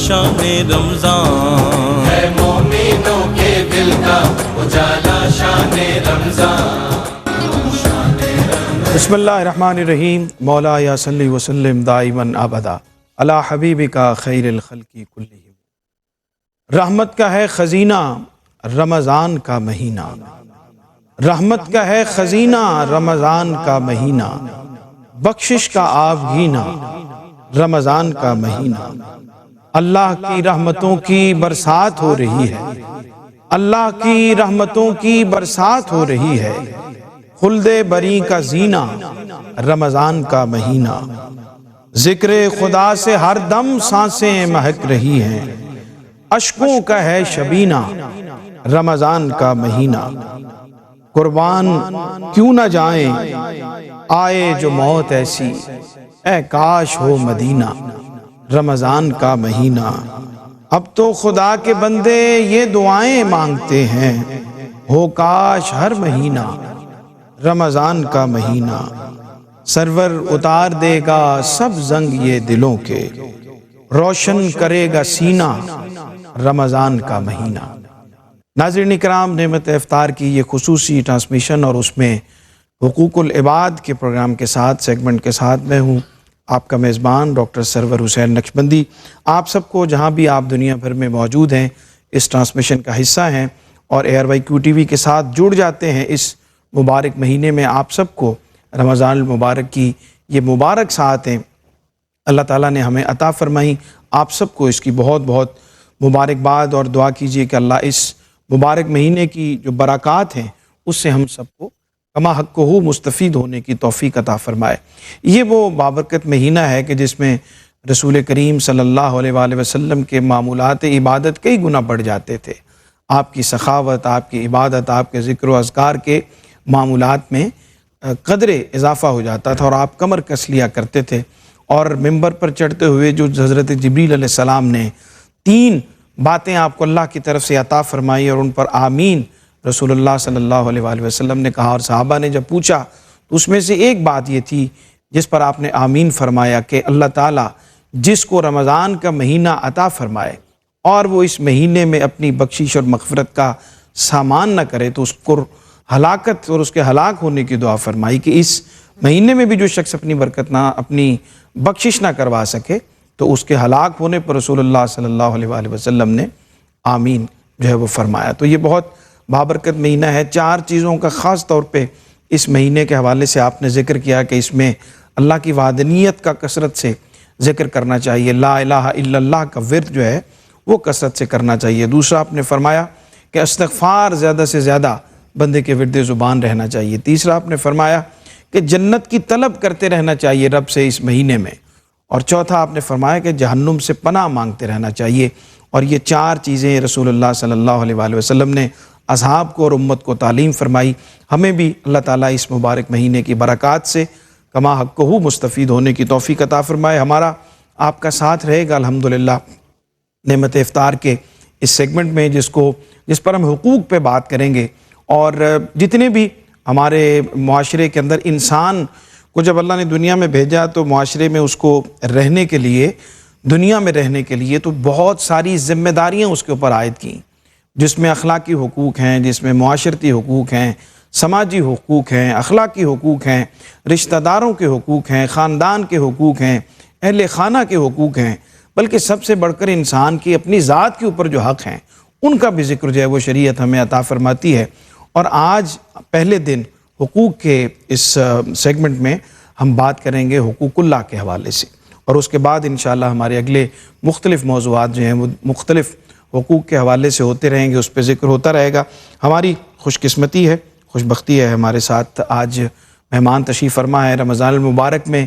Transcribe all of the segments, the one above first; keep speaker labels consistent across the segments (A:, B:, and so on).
A: شان رمضان،
B: ہے مومنوں کے دل کا اجالا شان رمضان۔
C: بسم اللہ الرحمن الرحیم۔ مولا یا صلی وسلم دائما ابدا علی حبیبک خیر الخلق کلہم۔ رحمت کا ہے خزینہ رمضان کا مہینہ، رحمت کا ہے خزینہ رمضان کا مہینہ، بخشش کا آبگینہ رمضان کا مہینہ۔ اللہ کی رحمتوں کی برسات ہو رہی ہے، اللہ کی رحمتوں کی برسات ہو رہی ہے، خلد بری کا زینہ رمضان کا مہینہ۔ ذکر خدا سے ہر دم سانسیں مہک رہی ہیں، اشکوں کا ہے شبینہ رمضان کا مہینہ۔ قربان کیوں نہ جائیں آئے جو موت ایسی، اے کاش ہو مدینہ رمضان کا مہینہ۔ اب تو خدا کے بندے یہ دعائیں مانگتے ہیں، ہو کاش ہر مہینہ رمضان کا مہینہ۔ سرور اتار دے گا سب زنگ یہ دلوں کے، روشن کرے گا سینہ رمضان کا مہینہ۔ ناظرین اکرام، نعمت افطار کی یہ خصوصی ٹرانسمیشن اور اس میں حقوق العباد کے پروگرام کے ساتھ سیگمنٹ کے ساتھ میں ہوں آپ کا میزبان ڈاکٹر سرور حسین نقشبندی۔ آپ سب کو جہاں بھی آپ دنیا بھر میں موجود ہیں اس ٹرانسمیشن کا حصہ ہیں اور ARYQ TV کے ساتھ جڑ جاتے ہیں، اس مبارک مہینے میں آپ سب کو رمضان المبارک کی یہ مبارک ساعتیں اللہ تعالیٰ نے ہمیں عطا فرمائی۔ آپ سب کو اس کی بہت بہت مبارکباد اور دعا کیجیے کہ اللہ اس مبارک مہینے کی جو برکات ہیں اس سے ہم سب کو کما حق ہو مستفید ہونے کی توفیق عطا فرمائے۔ یہ وہ بابرکت مہینہ ہے کہ جس میں رسول کریم صلی اللہ علیہ وآلہ وسلم کے معمولات عبادت کئی گنا بڑھ جاتے تھے۔ آپ کی سخاوت، آپ کی عبادت، آپ کے ذکر و اذکار کے معمولات میں قدر اضافہ ہو جاتا تھا اور آپ کمر کس لیا کرتے تھے۔ اور ممبر پر چڑھتے ہوئے جو حضرت جبریل علیہ السلام نے 3 باتیں آپ کو اللہ کی طرف سے عطا فرمائی اور ان پر آمین رسول اللہ صلی اللہ علیہ وآلہ وسلم نے کہا، اور صحابہ نے جب پوچھا تو اس میں سے ایک بات یہ تھی جس پر آپ نے آمین فرمایا کہ اللہ تعالیٰ جس کو رمضان کا مہینہ عطا فرمائے اور وہ اس مہینے میں اپنی بخشش اور مغفرت کا سامان نہ کرے تو اس کو ہلاکت اور اس کے ہلاک ہونے کی دعا فرمائی کہ اس مہینے میں بھی جو شخص اپنی برکت نہ اپنی بخشش نہ کروا سکے تو اس کے ہلاک ہونے پر رسول اللہ صلی اللہ علیہ وآلہ وسلم نے آمین جو ہے وہ فرمایا۔ تو یہ بہت بابرکت مہینہ ہے۔ 4 چیزوں کا خاص طور پہ اس مہینے کے حوالے سے آپ نے ذکر کیا کہ اس میں اللہ کی وحدانیت کا کثرت سے ذکر کرنا چاہیے، لا الہ الا اللہ کا ورد جو ہے وہ کثرت سے کرنا چاہیے۔ دوسرا آپ نے فرمایا کہ استغفار زیادہ سے زیادہ بندے کے ورد زبان رہنا چاہیے۔ تیسرا آپ نے فرمایا کہ جنت کی طلب کرتے رہنا چاہیے رب سے اس مہینے میں، اور چوتھا آپ نے فرمایا کہ جہنم سے پناہ مانگتے رہنا چاہیے۔ اور یہ 4 چیزیں رسول اللہ صلی اللہ علیہ وآلہ وسلم نے اصحاب کو اور امت کو تعلیم فرمائی۔ ہمیں بھی اللہ تعالیٰ اس مبارک مہینے کی برکات سے کما حق ہو مستفید ہونے کی توفیق عطا فرمائے۔ ہمارا آپ کا ساتھ رہے گا الحمدللہ نعمت افطار کے اس سیگمنٹ میں جس پر ہم حقوق پہ بات کریں گے، اور جتنے بھی ہمارے معاشرے کے اندر انسان کو جب اللہ نے دنیا میں بھیجا تو معاشرے میں اس کو رہنے کے لیے، دنیا میں رہنے کے لیے تو بہت ساری ذمہ داریاں اس کے اوپر عائد کیں، جس میں اخلاقی حقوق ہیں، جس میں معاشرتی حقوق ہیں، سماجی حقوق ہیں، اخلاقی حقوق ہیں، رشتہ داروں کے حقوق ہیں، خاندان کے حقوق ہیں، اہل خانہ کے حقوق ہیں، بلکہ سب سے بڑھ کر انسان کی اپنی ذات کے اوپر جو حق ہیں ان کا بھی ذکر جو ہے وہ شریعت ہمیں عطا فرماتی ہے۔ اور آج پہلے دن حقوق کے اس سیگمنٹ میں ہم بات کریں گے حقوق اللہ کے حوالے سے، اور اس کے بعد انشاءاللہ ہمارے اگلے مختلف موضوعات جو ہیں وہ مختلف حقوق کے حوالے سے ہوتے رہیں گے، اس پہ ذکر ہوتا رہے گا۔ ہماری خوش قسمتی ہے، خوش بختی ہے، ہمارے ساتھ آج مہمان تشریف فرما ہے۔ رمضان المبارک میں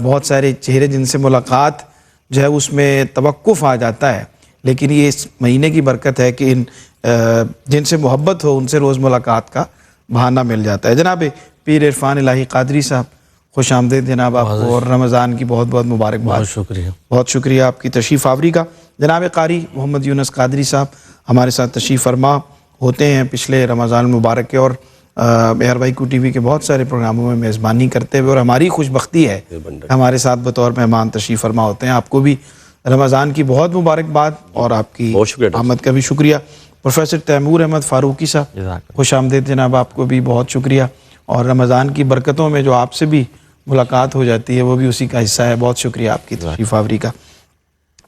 C: بہت سارے چہرے جن سے ملاقات جو ہے اس میں توقف آ جاتا ہے، لیکن یہ اس مہینے کی برکت ہے کہ جن سے محبت ہو ان سے روز ملاقات کا بہانہ مل جاتا ہے۔ جناب پیر عرفان الہی قادری صاحب، خوش آمدید جناب آپ کو، اور رمضان کی بہت بہت مبارکباد۔
D: بہت شکریہ،
C: بہت شکریہ آپ کی تشریف آوری کا۔ جناب قاری محمد یونس قادری صاحب ہمارے ساتھ تشریف فرما ہوتے ہیں پچھلے رمضان المبارک کے، اور ARYQ TV کے بہت سارے پروگراموں میں میزبانی کرتے ہوئے، اور ہماری خوش بختی ہے ہمارے ساتھ بطور مہمان تشریف فرما ہوتے ہیں۔ آپ کو بھی رمضان کی بہت مبارکباد اور آپ کی
D: بہت شکریہ ڈاکٹر
C: آمد کا بھی شکریہ۔ پروفیسر تیمور احمد فاروقی صاحب، خوش آمدید جناب، آپ کو بھی بہت شکریہ، اور رمضان کی برکتوں میں جو آپ سے بھی ملاقات ہو جاتی ہے وہ بھی اسی کا حصہ ہے، بہت شکریہ آپ کی تشریف آوری کا۔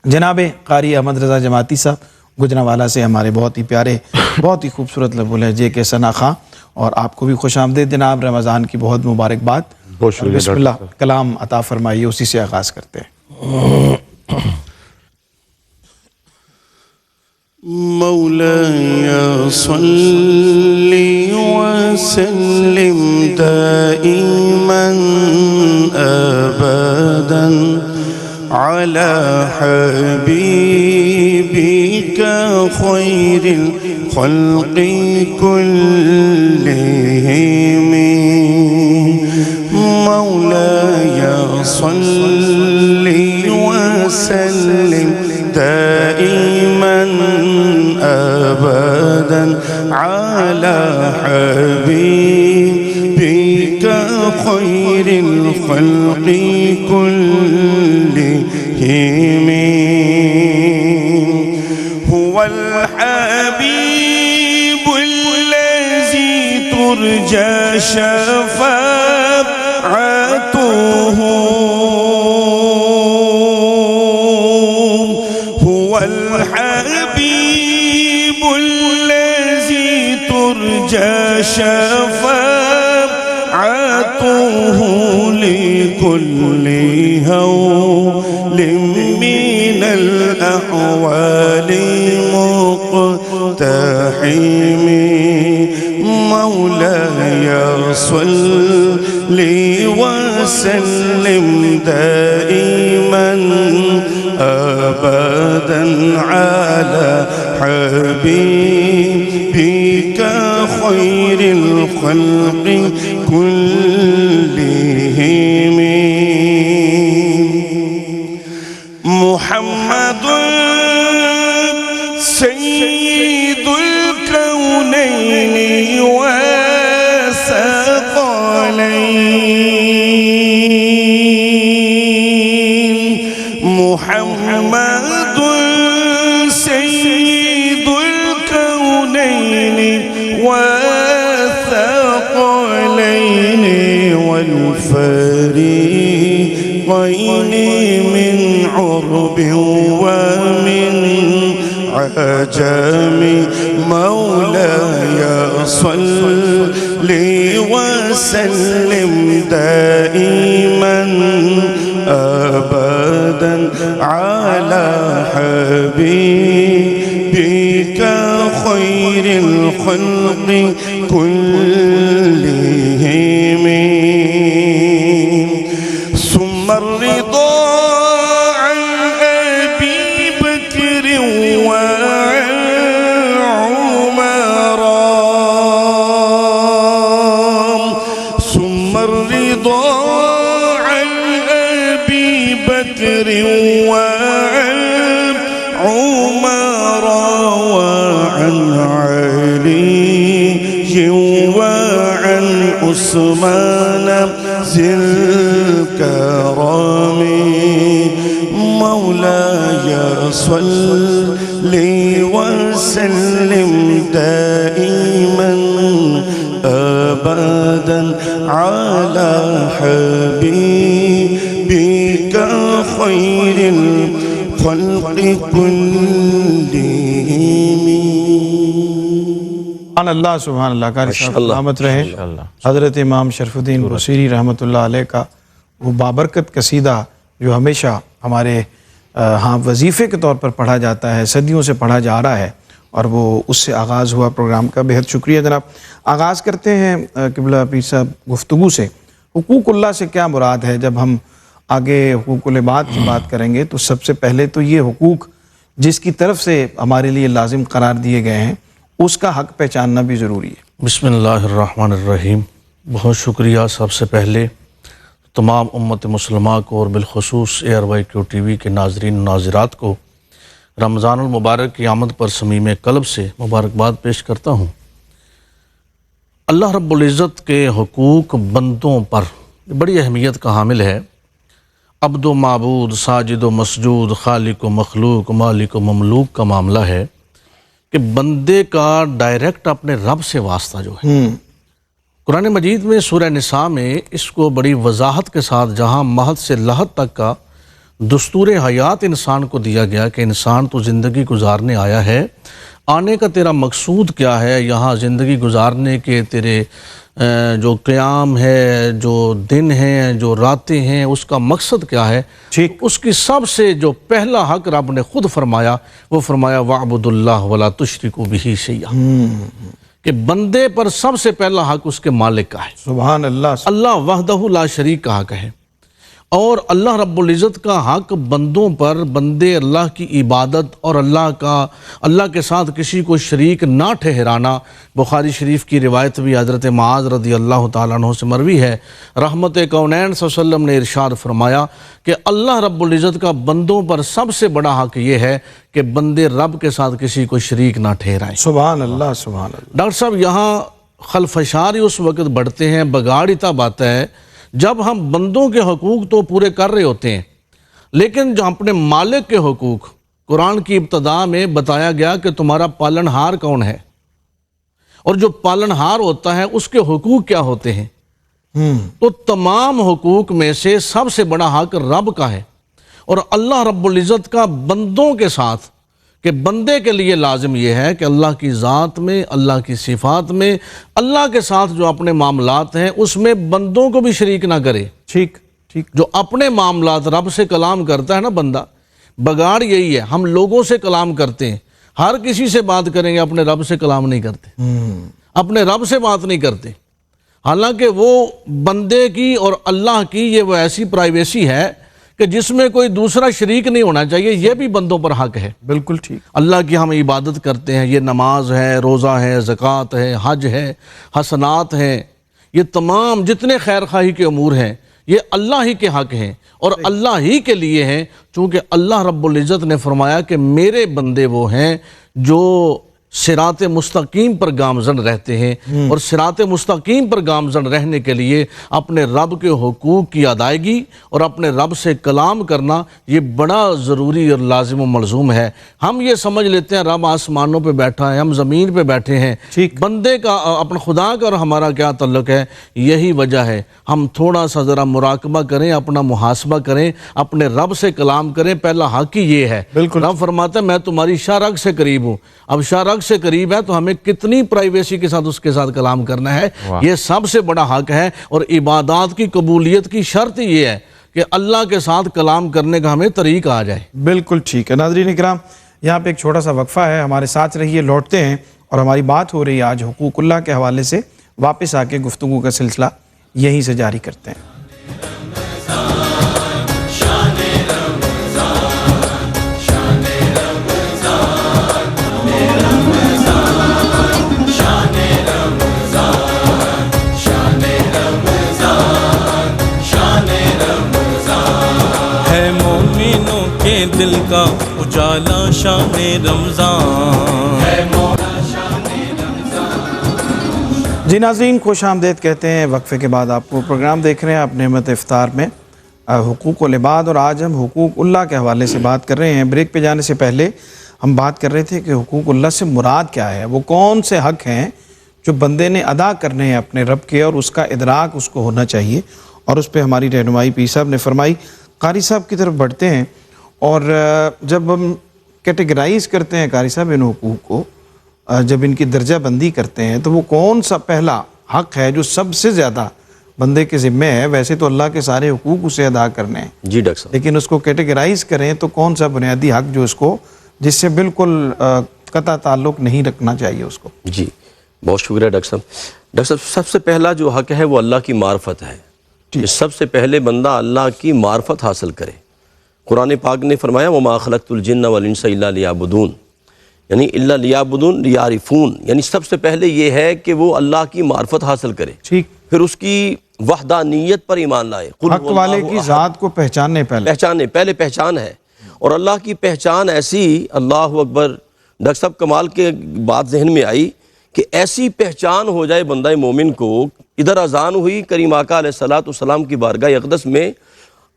C: جناب قاری احمد رضا جماعتی صاحب گجرانوالہ سے، ہمارے بہت ہی پیارے، بہت ہی خوبصورت لب الہجے کے ثنا خواں، اور آپ کو بھی خوش آمدید جناب، رمضان کی بہت مبارکباد۔
D: بہت شکریہ
C: بسم اللہ کلام عطا فرمائیے، اسی سے آغاز کرتے ہیں۔
A: مولاي صل وسلم دائما أبدا على حبيبك خير الخلق كلهم مولاي صل وسلم دائما أبدا على حبيبك خير الخلق كلهم هو الحبيب الذي ترجى شفاعته هو الحبيب الذي ترجى شفاعته لكل هول من الأحوال مقتحم مولاي صل وسلم دائما أبدا على حبيبك خير الخلق كلهم محمد سيد الكونين والثقلين محمد سيد الكونين والثقلين والفريقين من عرب ومن عجم مولاي صل وسلم دائما أبدا على حبيبك خير الخلق كلهم ثم الرضا عن أبي بكر وعن عمر ثم الرضا عن أبي بكر وعن عمر وعن علي وعن عثمان ذي الكرم مولاي صل وسلم دائما أبدا على حبيبك خير الخلق كلهم
C: سبحان اللہ سبحان اللہ، قاری صاحب سلامت رہے۔ حضرت امام شرف الدین بصیری رحمۃ اللہ علیہ کا وہ بابرکت قصیدہ جو ہمیشہ ہمارے ہاں وظیفے کے طور پر پڑھا جاتا ہے، صدیوں سے پڑھا جا رہا ہے، اور وہ اس سے آغاز ہوا پروگرام کا۔ بہت شکریہ جناب۔ آغاز کرتے ہیں قبلہ پیر صاحب گفتگو سے۔ حقوق اللہ سے کیا مراد ہے؟ جب ہم آگے حقوق العباد کی بات کریں گے تو سب سے پہلے تو یہ حقوق جس کی طرف سے ہمارے لیے لازم قرار دیے گئے ہیں اس کا حق پہچاننا بھی ضروری ہے۔
D: بسم اللہ الرحمن الرحیم۔ بہت شکریہ سب سے پہلے تمام امت مسلمہ کو اور بالخصوص ARYQ TV کے ناظرین و ناظرات کو رمضان المبارک کی آمد پر صمیم قلب سے مبارکباد پیش کرتا ہوں۔ اللہ رب العزت کے حقوق بندوں پر بڑی اہمیت کا حامل ہے۔ عبد و معبود، ساجد و مسجود، خالق و مخلوق، مالک و مملوک کا معاملہ ہے کہ بندے کا ڈائریکٹ اپنے رب سے واسطہ جو ہے، قرآن مجید میں سورہ نساء میں اس کو بڑی وضاحت کے ساتھ جہاں مہد سے لحد تک کا دستور حیات انسان کو دیا گیا کہ انسان تو زندگی گزارنے آیا ہے، آنے کا تیرا مقصود کیا ہے، یہاں زندگی گزارنے کے تیرے جو قیام ہے، جو دن ہیں، جو راتیں ہیں، اس کا مقصد کیا ہے، اس کی سب سے جو پہلا حق رب نے خود فرمایا وہ فرمایا وَاعْبُدُوا اللَّهَ وَلَا تُشْرِكُوا بِهِ شَيْئًا، کہ بندے پر سب سے پہلا حق اس کے مالک کا ہے،
C: سبحان اللہ،
D: اللہ وحدہ لا شریک کا حق ہے، اور اللہ رب العزت کا حق بندوں پر، بندے اللہ کی عبادت اور اللہ کے ساتھ کسی کو شریک نہ ٹھہرانا۔ بخاری شریف کی روایت بھی حضرت معاذ رضی اللہ تعالیٰ عنہ سے مروی ہے، رحمت کونین صلی اللہ علیہ وسلم نے ارشاد فرمایا کہ اللہ رب العزت کا بندوں پر سب سے بڑا حق یہ ہے کہ بندے رب کے ساتھ کسی کو شریک نہ ٹھہرائیں۔
C: سبحان اللہ، سبحان اللہ۔
D: ڈاکٹر صاحب یہاں خلفشاری اس وقت بڑھتے ہیں، بگاڑ تب آتا ہے جب ہم بندوں کے حقوق تو پورے کر رہے ہوتے ہیں، لیکن جو اپنے مالک کے حقوق، قرآن کی ابتدا میں بتایا گیا کہ تمہارا پالنہار کون ہے، اور جو پالنہار ہوتا ہے اس کے حقوق کیا ہوتے ہیں، تو تمام حقوق میں سے سب سے بڑا حق رب کا ہے، اور اللہ رب العزت کا بندوں کے ساتھ، کہ بندے کے لیے لازم یہ ہے کہ اللہ کی ذات میں، اللہ کی صفات میں، اللہ کے ساتھ جو اپنے معاملات ہیں اس میں بندوں کو بھی شریک نہ کرے۔
C: ٹھیک ٹھیک،
D: جو اپنے معاملات رب سے کلام کرتا ہے نا بندہ، بگاڑ یہی ہے، ہم لوگوں سے کلام کرتے ہیں، ہر کسی سے بات کریں گے، اپنے رب سے کلام نہیں کرتے، اپنے رب سے بات نہیں کرتے، حالانکہ وہ بندے کی اور اللہ کی یہ وہ ایسی پرائیویسی ہے کہ جس میں کوئی دوسرا شریک نہیں ہونا چاہیے، یہ بھی بندوں پر حق ہے۔
C: بالکل ٹھیک۔
D: اللہ کی ہم عبادت کرتے ہیں، یہ نماز ہے، روزہ ہے، زکوٰۃ ہے، حج ہے، حسنات ہیں، یہ تمام جتنے خیر خواہی کے امور ہیں یہ اللہ ہی کے حق ہیں اور اللہ ہی کے لیے ہیں، چونکہ اللہ رب العزت نے فرمایا کہ میرے بندے وہ ہیں جو صراط مستقیم پر گامزن رہتے ہیں، اور صراط مستقیم پر گامزن رہنے کے لیے اپنے رب کے حقوق کی ادائیگی اور اپنے رب سے کلام کرنا یہ بڑا ضروری اور لازم و ملزوم ہے۔ ہم یہ سمجھ لیتے ہیں رب آسمانوں پہ بیٹھا ہے، ہم زمین پہ بیٹھے ہیں، بندے کا اپنا خدا کا اور ہمارا کیا تعلق ہے؟ یہی وجہ ہے ہم تھوڑا سا ذرا مراقبہ کریں، اپنا محاسبہ کریں، اپنے رب سے کلام کریں، پہلا حق ہی یہ ہے۔ رب فرماتا ہے میں تمہاری شاہ رگ سے قریب ہوں، اب شاہ رگ سے قریب ہے تو ہمیں کتنی پرائیویسی کے ساتھ اس کے ساتھ کلام کرنا ہے، یہ سب سے بڑا حق ہے، اور عبادات کی قبولیت کی شرط یہ ہے کہ اللہ کے ساتھ کلام کرنے کا ہمیں طریق آ جائے۔
C: بالکل ٹھیک ہے۔ ناظرین اکرام، یہاں پہ ایک چھوٹا سا وقفہ ہے، ہمارے ساتھ رہیے، لوٹتے ہیں اور ہماری بات ہو رہی ہے آج حقوق اللہ کے حوالے سے، واپس آ کے گفتگو کا سلسلہ یہیں سے جاری کرتے ہیں۔
E: دل کا اجالا شان رمضان ہے مولا شان رمضان۔
C: جی ناظرین، خوش آمدید کہتے ہیں وقفے کے بعد آپ کو پروگرام دیکھ رہے ہیں آپ نعمت افطار میں حقوق العباد، اور آج ہم حقوق اللہ کے حوالے سے بات کر رہے ہیں۔ بریک پہ جانے سے پہلے ہم بات کر رہے تھے کہ حقوق اللہ سے مراد کیا ہے، وہ کون سے حق ہیں جو بندے نے ادا کرنے ہیں اپنے رب کے، اور اس کا ادراک اس کو ہونا چاہیے، اور اس پہ ہماری رہنمائی پیر صاحب نے فرمائی۔ قاری صاحب کی طرف بڑھتے ہیں، اور جب ہم کیٹیگرائز کرتے ہیں قاری صاحب ان حقوق کو، جب ان کی درجہ بندی کرتے ہیں، تو وہ کون سا پہلا حق ہے جو سب سے زیادہ بندے کے ذمہ ہے؟ ویسے تو اللہ کے سارے حقوق اسے ادا کرنے ہیں
F: جی ڈاکٹر صاحب،
C: لیکن اس کو کیٹیگرائز کریں تو کون سا بنیادی حق جو اس کو، جس سے بالکل قطع تعلق نہیں رکھنا چاہیے اس کو؟
F: جی بہت شکریہ ڈاکٹر صاحب۔ ڈاکٹر صاحب، سب سے پہلا جو حق ہے وہ اللہ کی معرفت ہے، کہ سب سے پہلے بندہ اللہ کی معرفت حاصل کرے۔ قرآن پاک نے فرمایا وَمَا خَلَقْتُ الْجِنَّ وَالْإِنسَ إِلَّا لِيَعْبُدُونَ، یعنی اللہ لیعبدون لیعرفون، یعنی سب سے پہلے یہ ہے کہ وہ اللہ کی معرفت حاصل کرے،
C: ٹھیک،
F: پھر اس کی وحدانیت پر ایمان لائے،
C: حق والے کی ذات کو پہچاننے
F: پہلے پہچان ہے، اور اللہ کی پہچان ایسی، اللہ اکبر، ڈاکٹر صاحب کمال کے بات ذہن میں آئی کہ ایسی پہچان ہو جائے بندہ مومن کو۔ ادھر اذان ہوئی، کریم آقا علیہ الصلوۃ والسلام کی بارگاہ اقدس میں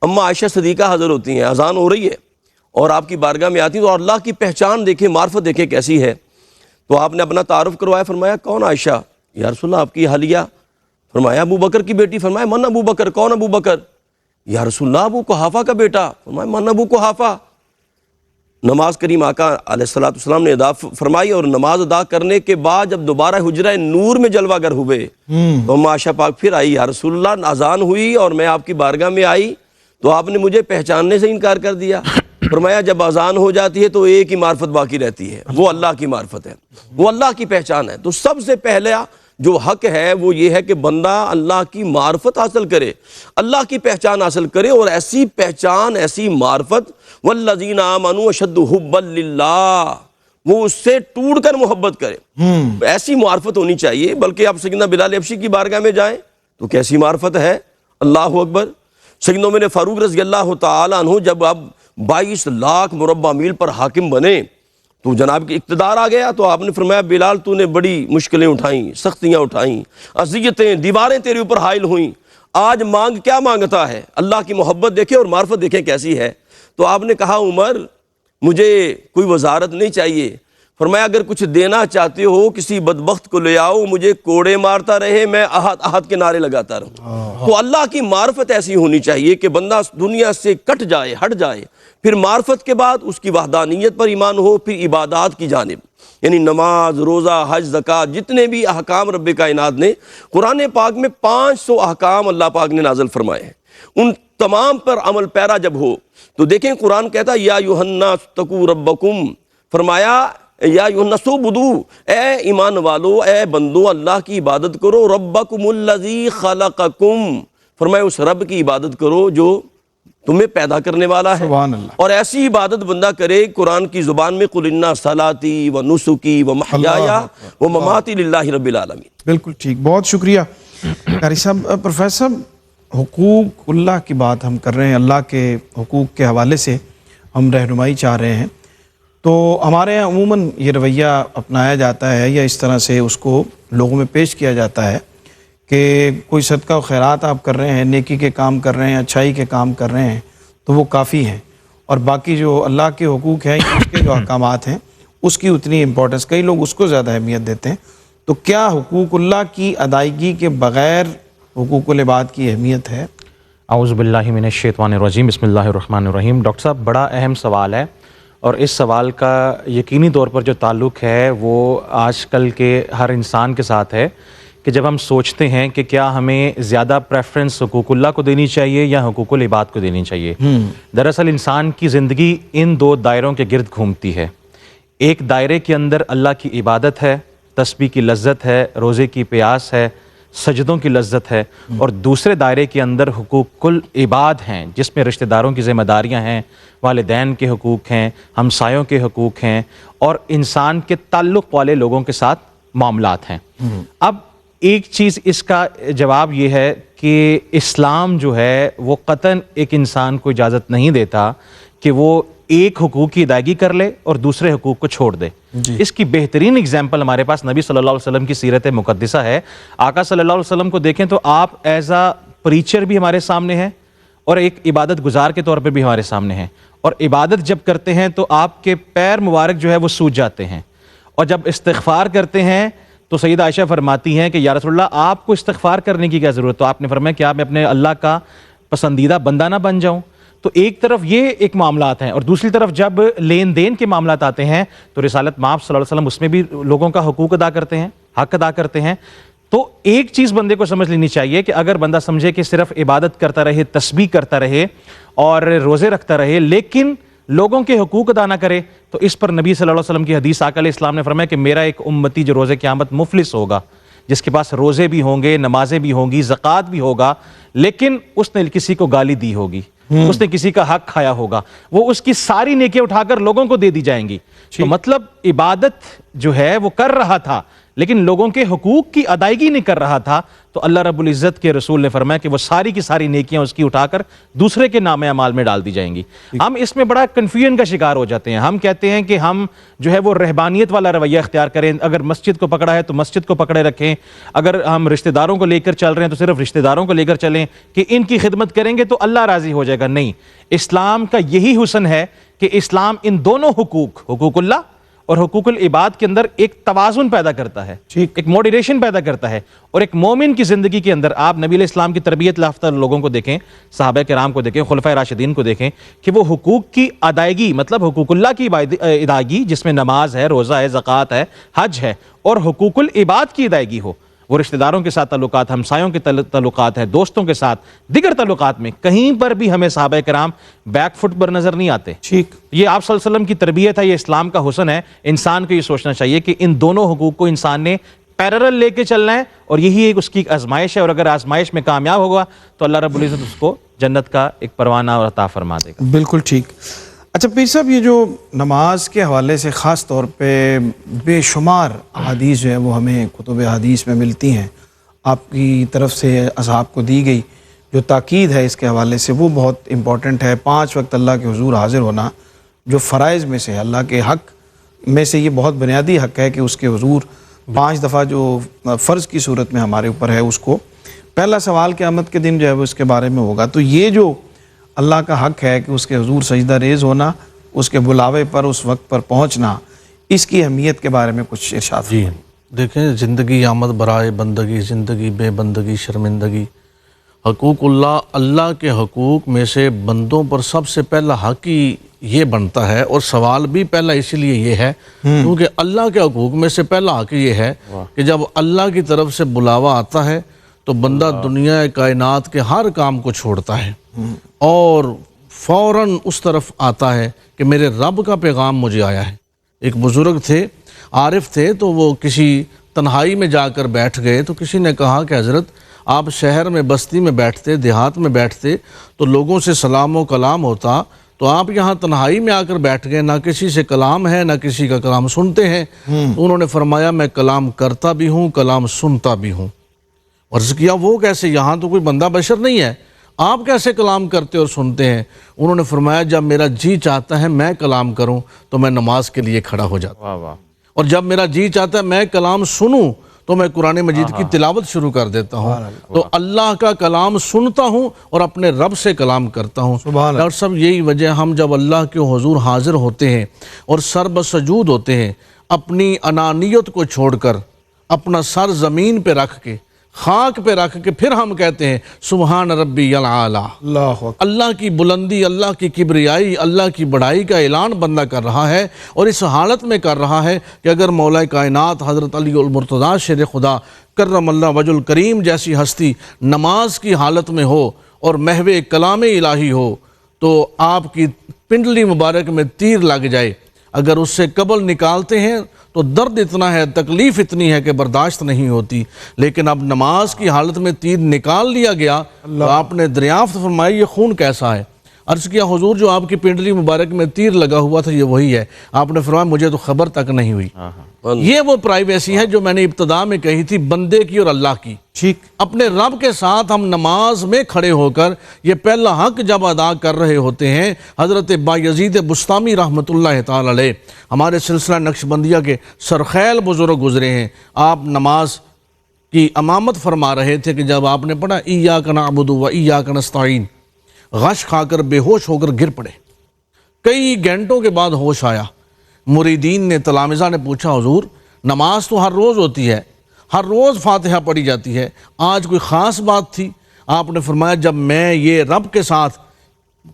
F: اما عائشہ صدیقہ حاضر ہوتی ہیں، اذان ہو رہی ہے اور آپ کی بارگاہ میں آتی ہیں، تو اللہ کی پہچان دیکھیں، معرفت دیکھیں کیسی ہے. تو آپ نے اپنا تعارف کروایا، فرمایا کون عائشہ؟ یا رسول اللہ آپ کی حالیہ. فرمایا ابو بکر کی بیٹی. فرمایا من ابو بکر؟ کون ابو بکر؟ یا رسول اللہ ابو قحافہ کا بیٹا. فرمایا من ابو قحافہ. نماز کریم آقا علیہ الصلوۃ والسلام نے ادا فرمائی، اور نماز ادا کرنے کے بعد جب دوبارہ حجرہ نور میں جلوہ گر ہوئے تو اما عائشہ پاک پھر آئی، یا رسول اللہ اذان ہوئی اور میں آپ کی بارگاہ میں آئی تو آپ نے مجھے پہچاننے سے انکار کر دیا. فرمایا جب اذان ہو جاتی ہے تو ایک ہی معرفت باقی رہتی ہے، وہ اللہ کی معرفت ہے، وہ اللہ کی پہچان ہے. تو سب سے پہلا جو حق ہے وہ یہ ہے کہ بندہ اللہ کی معرفت حاصل کرے، اللہ کی پہچان حاصل کرے، اور ایسی پہچان، ایسی معرفت، والذین آمنوا اشد حبا للہ، وہ اس سے ٹوٹ کر محبت کرے. ایسی معرفت ہونی چاہیے. بلکہ آپ سیدنا بلال حبشی کی بارگاہ میں جائیں تو کیسی معرفت ہے، اللہ اکبر. سیدنا عمر فاروق رضی اللہ تعالی عنہ جب اب 22 لاکھ مربع میل پر حاکم بنے تو جناب کی اقتدار آ گیا، تو آپ نے فرمایا بلال تو نے بڑی مشکلیں اٹھائیں، سختیاں اٹھائیں، اذیتیں، دیواریں تیرے اوپر حائل ہوئیں، آج مانگ کیا مانگتا ہے؟ اللہ کی محبت دیکھیں اور معرفت دیکھیں کیسی ہے. تو آپ نے کہا عمر مجھے کوئی وزارت نہیں چاہیے. فرمایا اگر کچھ دینا چاہتے ہو کسی بدبخت کو لے آؤ، مجھے کوڑے مارتا رہے، میں احد احد کے نعرے لگاتا رہوں. تو اللہ کی معرفت ایسی ہونی چاہیے کہ بندہ دنیا سے کٹ جائے، ہٹ جائے. پھر معرفت کے بعد اس کی وحدانیت پر ایمان ہو، پھر عبادات کی جانب، یعنی نماز، روزہ، حج، زکوٰۃ، جتنے بھی احکام رب کائنات نے قرآن پاک میں 500 احکام اللہ پاک نے نازل فرمائے ہیں، ان تمام پر عمل پیرا جب ہو تو دیکھیں قرآن کہتا ہے یا ایھا الناس اتقوا ربکم. فرمایا یا ایھا الناس اعبدوا، اے ایمان والو، اے بندو اللہ کی عبادت کرو، ربکم الذی خلقکم، فرمایا اس رب کی عبادت کرو جو تمہیں پیدا کرنے والا ہے.
C: سبحان اللہ.
F: اور ایسی عبادت بندہ کرے قرآن کی زبان میں قل ان صلاتی و نسکی و محیای و مماتی للہ رب العالمین.
C: بالکل ٹھیک، بہت شکریہ قاری صاحب. پروفیسر، حقوق اللہ کی بات ہم کر رہے ہیں، اللہ کے حقوق کے حوالے سے ہم رہنمائی چاہ رہے ہیں. تو ہمارے یہاں عموماً یہ رویہ اپنایا جاتا ہے یا اس طرح سے اس کو لوگوں میں پیش کیا جاتا ہے کہ کوئی صدقہ و خیرات آپ کر رہے ہیں، نیکی کے کام کر رہے ہیں، اچھائی کے کام کر رہے ہیں تو وہ کافی ہیں، اور باقی جو اللہ کے حقوق ہیں، اس کے جو احکامات ہیں اس کی اتنی امپورٹنس، کئی لوگ اس کو زیادہ اہمیت دیتے ہیں. تو کیا حقوق اللہ کی ادائیگی کے بغیر حقوق العباد کی اہمیت ہے؟
G: اعوذ باللہ من الشیطان الرجیم، بسم اللہ الرحمن الرحیم. ڈاکٹر صاحب بڑا اہم سوال ہے، اور اس سوال کا یقینی طور پر جو تعلق ہے وہ آج کل کے ہر انسان کے ساتھ ہے کہ جب ہم سوچتے ہیں کہ کیا ہمیں زیادہ پریفرنس حقوق اللہ کو دینی چاہیے یا حقوق العباد کو دینی چاہیے. دراصل انسان کی زندگی ان دو دائروں کے گرد گھومتی ہے. ایک دائرے کے اندر اللہ کی عبادت ہے، تسبیح کی لذت ہے، روزے کی پیاس ہے، سجدوں کی لذت ہے، اور دوسرے دائرے کے اندر حقوق العباد ہیں جس میں رشتہ داروں کی ذمہ داریاں ہیں، والدین کے حقوق ہیں، ہمسایوں کے حقوق ہیں، اور انسان کے تعلق والے لوگوں کے ساتھ معاملات ہیں. اب ایک چیز اس کا جواب یہ ہے کہ اسلام جو ہے وہ قطعاً ایک انسان کو اجازت نہیں دیتا کہ وہ ایک حقوق کی ادائیگی کر لے اور دوسرے حقوق کو چھوڑ دے. اس کی بہترین اگزامپل ہمارے پاس نبی صلی اللہ علیہ وسلم کی سیرت مقدسہ ہے. آقا صلی اللہ علیہ وسلم کو دیکھیں تو آپ ایز اے پریچر بھی ہمارے سامنے ہیں اور ایک عبادت گزار کے طور پر بھی ہمارے سامنے ہیں. اور عبادت جب کرتے ہیں تو آپ کے پیر مبارک جو ہے وہ سوج جاتے ہیں، اور جب استغفار کرتے ہیں تو سیدہ عائشہ فرماتی ہیں کہ یا رسول اللہ آپ کو استغفار کرنے کی کیا ضرورت؟ تو آپ نے فرمایا کیا میں اپنے اللہ کا پسندیدہ بندہ نہ بن جاؤں؟ تو ایک طرف یہ ایک معاملات ہیں، اور دوسری طرف جب لین دین کے معاملات آتے ہیں تو رسالت مآب صلی اللہ علیہ وسلم اس میں بھی لوگوں کا حقوق ادا کرتے ہیں، حق ادا کرتے ہیں. تو ایک چیز بندے کو سمجھ لینی چاہیے کہ اگر بندہ سمجھے کہ صرف عبادت کرتا رہے، تسبیح کرتا رہے اور روزے رکھتا رہے لیکن لوگوں کے حقوق ادا نہ کرے، تو اس پر نبی صلی اللہ علیہ وسلم کی حدیث آقا علیہ السلام نے فرمایا کہ میرا ایک امتی جو روز قیامت مفلس ہوگا، جس کے پاس روزے بھی ہوں گے، نمازیں بھی ہوں گی، زکوٰۃ بھی ہوگا، لیکن اس نے کسی کو گالی دی ہوگی، اس نے کسی کا حق کھایا ہوگا، وہ اس کی ساری نیکیاں اٹھا کر لوگوں کو دے دی جائیں گی. تو مطلب عبادت جو ہے وہ کر رہا تھا لیکن لوگوں کے حقوق کی ادائیگی نہیں کر رہا تھا، تو اللہ رب العزت کے رسول نے فرمایا کہ وہ ساری کی ساری نیکیاں اس کی اٹھا کر دوسرے کے نام اعمال میں ڈال دی جائیں گی۔ ہم اس میں بڑا کنفیوژن کا شکار ہو جاتے ہیں، ہم کہتے ہیں کہ ہم جو ہے وہ رہبانیت والا رویہ اختیار کریں، اگر مسجد کو پکڑا ہے تو مسجد کو پکڑے رکھیں، اگر ہم رشتہ داروں کو لے کر چل رہے ہیں تو صرف رشتہ داروں کو لے کر چلیں کہ ان کی خدمت کریں گے تو اللہ راضی ہو جائے گا۔ نہیں، اسلام کا یہی حسن ہے کہ اسلام ان دونوں حقوق اللہ اور حقوق العباد کے اندر ایک توازن پیدا کرتا ہے، ایک موڈریشن پیدا کرتا ہے، اور ایک مومن کی زندگی کے اندر آپ نبی علیہ السلام کی تربیت یافتہ لوگوں کو دیکھیں، صحابہ کرام کو دیکھیں، خلفائے راشدین کو دیکھیں کہ وہ حقوق کی ادائیگی، مطلب حقوق اللہ کی ادائیگی جس میں نماز ہے، روزہ ہے، زکوٰۃ ہے، حج ہے، اور حقوق العباد کی ادائیگی ہو، وہ رشتہ داروں کے ساتھ تعلقات، ہمسایوں کے تعلقات ہیں، دوستوں کے ساتھ، دیگر تعلقات میں کہیں پر بھی ہمیں صحابہ کرام بیک فٹ پر نظر نہیں آتے۔ ٹھیک، یہ آپ صلی اللہ علیہ وسلم کی تربیت ہے، یہ اسلام کا حسن ہے۔ انسان کو یہ سوچنا چاہیے کہ ان دونوں حقوق کو انسان نے پیرلل لے کے چلنا ہے، اور یہی ایک اس کی آزمائش ہے، اور اگر آزمائش میں کامیاب ہوگا تو اللہ رب العزت اس کو جنت کا ایک پروانہ عطا فرما دے گا۔
C: بالکل ٹھیک۔ اچھا پیر صاحب، یہ جو نماز کے حوالے سے خاص طور پہ بے شمار احادیث جو ہیں وہ ہمیں کتب حدیث میں ملتی ہیں، آپ کی طرف سے اصحاب کو دی گئی جو تاکید ہے اس کے حوالے سے وہ بہت امپورٹنٹ ہے۔ 5 وقت اللہ کے حضور حاضر ہونا جو فرائض میں سے ہے، اللہ کے حق میں سے یہ بہت بنیادی حق ہے کہ اس کے حضور 5 دفعہ جو فرض کی صورت میں ہمارے اوپر ہے، اس کو پہلا سوال قیامت کے دن جو ہے وہ اس کے بارے میں ہوگا۔ تو یہ جو اللہ کا حق ہے کہ اس کے حضور سجدہ ریز ہونا، اس کے بلاوے پر اس وقت پر پہنچنا، اس کی اہمیت کے بارے میں کچھ ارشاد فرمائیں۔
D: دیکھیں، زندگی آمد برائے بندگی، زندگی بے بندگی شرمندگی۔ حقوق اللہ کے حقوق میں سے بندوں پر سب سے پہلا حق ہی یہ بنتا ہے، اور سوال بھی پہلا اسی لیے یہ ہے کیونکہ اللہ کے حقوق میں سے پہلا حق یہ ہے کہ جب اللہ کی طرف سے بلاوا آتا ہے تو بندہ دنیا کائنات کے ہر کام کو چھوڑتا ہے اور فوراً اس طرف آتا ہے کہ میرے رب کا پیغام مجھے آیا ہے۔ ایک بزرگ تھے، عارف تھے، تو وہ کسی تنہائی میں جا کر بیٹھ گئے، تو کسی نے کہا کہ حضرت آپ شہر میں بستی میں بیٹھتے، دیہات میں بیٹھتے تو لوگوں سے سلام و کلام ہوتا، تو آپ یہاں تنہائی میں آ کر بیٹھ گئے، نہ کسی سے کلام ہے نہ کسی کا کلام سنتے ہیں۔ تو انہوں نے فرمایا میں کلام کرتا بھی ہوں، کلام سنتا بھی ہوں۔ عرض کیا وہ کیسے؟ یہاں تو کوئی بندہ بشر نہیں ہے، آپ کیسے کلام کرتے اور سنتے ہیں؟ انہوں نے فرمایا جب میرا جی چاہتا ہے میں کلام کروں تو میں نماز کے لیے کھڑا ہو جاتا ہوں، اور جب میرا جی چاہتا ہے میں کلام سنوں تو میں قرآن مجید کی تلاوت شروع کر دیتا ہوں۔ تو اللہ کا کلام سنتا ہوں اور اپنے رب سے کلام کرتا ہوں۔ ڈاکٹر صاحب، یہی وجہ ہم جب اللہ کے حضور حاضر ہوتے ہیں اور سر بسجود ہوتے ہیں، اپنی انانیت کو چھوڑ کر اپنا سر زمین پہ رکھ کے، خاک پہ رکھ کے پھر ہم کہتے ہیں سبحان ربی العالی، اللہ کی بلندی، اللہ کی کبریائی، اللہ کی بڑائی کا اعلان بندہ کر رہا ہے، اور اس حالت میں کر رہا ہے کہ اگر مولا کائنات حضرت علی المرتضیٰ شیر خدا کرم اللہ وجہ الکریم جیسی ہستی نماز کی حالت میں ہو اور محو کلام الہی ہو تو آپ کی پنڈلی مبارک میں تیر لگ جائے، اگر اس سے قبل نکالتے ہیں تو درد اتنا ہے، تکلیف اتنی ہے کہ برداشت نہیں ہوتی، لیکن اب نماز کی حالت میں تیر نکال لیا گیا تو آپ نے دریافت فرمائی یہ خون کیسا ہے؟ عرض کیا حضور جو آپ کی پنڈلی مبارک میں تیر لگا ہوا تھا یہ وہی ہے۔ آپ نے فرمایا مجھے تو خبر تک نہیں ہوئی۔ یہ وہ پرائیویسی ہے جو میں نے ابتدا میں کہی تھی، بندے کی اور اللہ کی۔ ٹھیک، اپنے رب کے ساتھ ہم نماز میں کھڑے ہو کر یہ پہلا حق جب ادا کر رہے ہوتے ہیں، حضرت بایزید بستامی رحمۃ اللہ تعالی علیہ ہمارے سلسلہ نقشبندیہ کے سرخیل بزرگ گزرے ہیں، آپ نماز کی امامت فرما رہے تھے کہ جب آپ نے پڑھا ایاک نعبد و ایاک نستعین، غش کھا کر بے ہوش ہو کر گر پڑے، کئی گھنٹوں کے بعد ہوش آیا۔ مریدین نے، تلامذہ نے پوچھا حضور نماز تو ہر روز ہوتی ہے، ہر روز فاتحہ پڑھی جاتی ہے، آج کوئی خاص بات تھی؟ آپ نے فرمایا جب میں یہ رب کے ساتھ